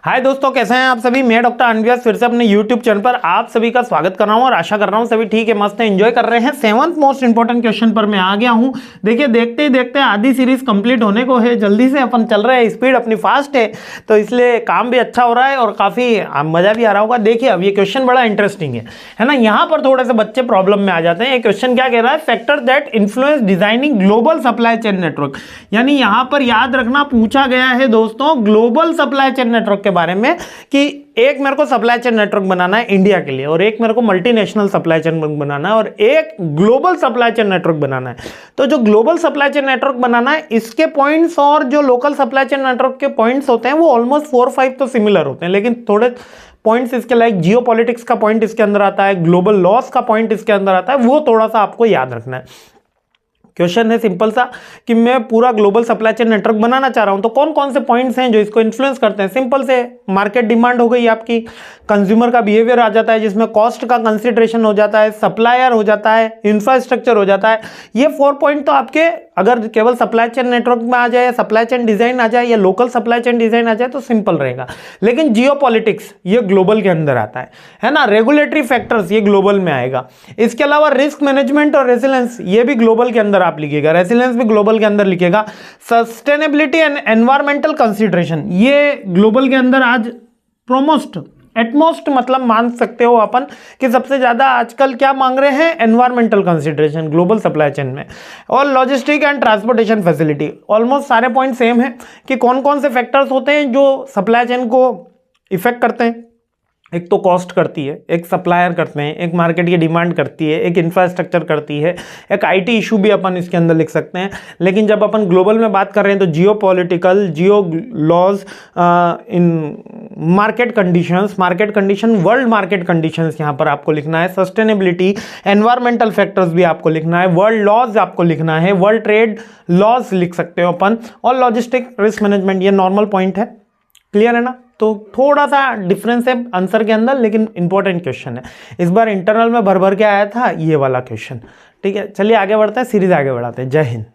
हाय दोस्तों, कैसे हैं आप सभी। मैं डॉक्टर अनव्यास फिर से अपने यूट्यूब चैनल पर आप सभी का स्वागत कर रहा हूं और आशा कर रहा हूं सभी ठीक है, मस्त है, एंजॉय कर रहे हैं। 7th मोस्ट इंपोर्टेंट क्वेश्चन पर मैं आ गया हूं। देखिए, देखते ही देखते आधी सीरीज कंप्लीट होने को है, जल्दी से अपन चल रहे हैं, स्पीड अपनी फास्ट है, तो इसलिए काम भी अच्छा हो रहा है और काफी मजा भी आ रहा होगा। देखिए, अब ये क्वेश्चन बड़ा इंटरेस्टिंग है ना। यहाँ पर थोड़े से बच्चे प्रॉब्लम में आ जाते हैं। ये क्वेश्चन क्या कह रहा है, factor that influence designing global supply chain network. यानी यहाँ पर याद रखना पूछा गया है दोस्तों ग्लोबल सप्लाई चेन नेटवर्क के बारे में कि एक मेरे को सप्लाई चेन नेटवर्क बनाना है इंडिया के लिए, और एक मेरे को मल्टीनेशनल सप्लाई चेन बनाना है, और एक ग्लोबल सप्लाई चेन नेटवर्क बनाना है। तो जो ग्लोबल सप्लाई चेन नेटवर्क बनाना है, इसके पॉइंट्स और जो लोकल सप्लाई चेन नेटवर्क के पॉइंट्स होते हैं वो ऑलमोस्ट 4-5 तो सिमिलर होते हैं, लेकिन थोड़े पॉइंट्स इसके लाइक जियो पॉलिटिक्स का पॉइंट इसके अंदर आता है, ग्लोबल लॉस का पॉइंट इसके अंदर आता है, वो थोड़ा सा आपको याद रखना है। क्वेश्चन है सिंपल सा कि मैं पूरा ग्लोबल सप्लाई चेन नेटवर्क बनाना चाह रहा हूं, तो कौन कौन से पॉइंट्स हैं जो इसको इन्फ्लुएंस करते हैं। सिंपल से मार्केट डिमांड हो गई आपकी, कंज्यूमर का बिहेवियर आ जाता है जिसमें कॉस्ट का कंसिडरेशन हो जाता है, सप्लायर हो जाता है, इंफ्रास्ट्रक्चर हो जाता है। ये 4 पॉइंट तो आपके अगर केवल सप्लाई चेन नेटवर्क में आ जाए, सप्लाई चेन डिजाइन आ जाए या लोकल सप्लाई चेन डिजाइन आ जाए तो सिंपल रहेगा। लेकिन जियो पॉलिटिक्स ये ग्लोबल के अंदर आता है ना। रेगुलेटरी फैक्टर्स ये ग्लोबल में आएगा। इसके अलावा रिस्क मैनेजमेंट और रेसिलेंस ये भी ग्लोबल के अंदर आप लिखिएगा, रेसिलेंस भी ग्लोबल के अंदर लिखिएगा। सस्टेनेबिलिटी एंड एनवायरमेंटल कंसिडरेशन ये ग्लोबल के अंदर आज प्रोमोस्ट एटमोस्ट मतलब मान सकते हो अपन कि सबसे ज्यादा आजकल क्या मांग रहे हैं, environmental consideration global supply chain में। और logistic and transportation facility, almost सारे पॉइंट सेम है कि कौन कौन से फैक्टर्स होते हैं जो सप्लाई चेन को इफेक्ट करते हैं। एक तो कॉस्ट करती है, एक सप्लायर करते हैं, एक मार्केट की डिमांड करती है, एक इंफ्रास्ट्रक्चर करती है, एक आईटी इशू भी अपन इसके अंदर लिख सकते हैं। लेकिन जब अपन ग्लोबल में बात कर रहे हैं तो geopolitical, geo laws, in market condition, world market conditions यहाँ पर आपको लिखना है। सस्टेनेबिलिटी, एनवायरमेंटल फैक्टर्स भी आपको लिखना है, वर्ल्ड लॉज आपको लिखना है, वर्ल्ड ट्रेड लॉज लिख सकते हो अपन, और लॉजिस्टिक रिस्क मैनेजमेंट ये नॉर्मल पॉइंट है। क्लियर है ना। तो थोड़ा सा डिफरेंस है आंसर के अंदर, लेकिन इंपॉर्टेंट क्वेश्चन है। इस बार इंटरनल में भर भर के आया था ये वाला क्वेश्चन। ठीक है, चलिए आगे बढ़ते हैं, सीरीज आगे बढ़ाते हैं। जय हिंद।